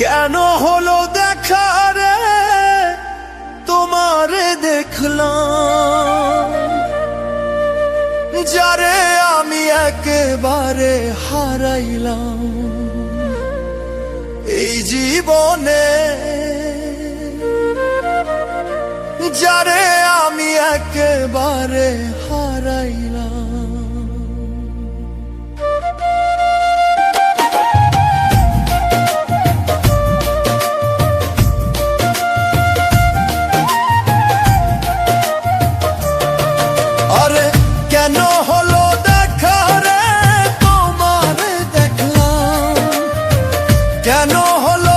কেন হলো দেখা রে তোমারে দেখলাম, যারে আমি একেবারে হারাইলাম এই জীবনে, যারে আমি একেবারে হারাইলাম। আরে কেন হলো দেখা রে তোমারে দেখলাম, কেন হলো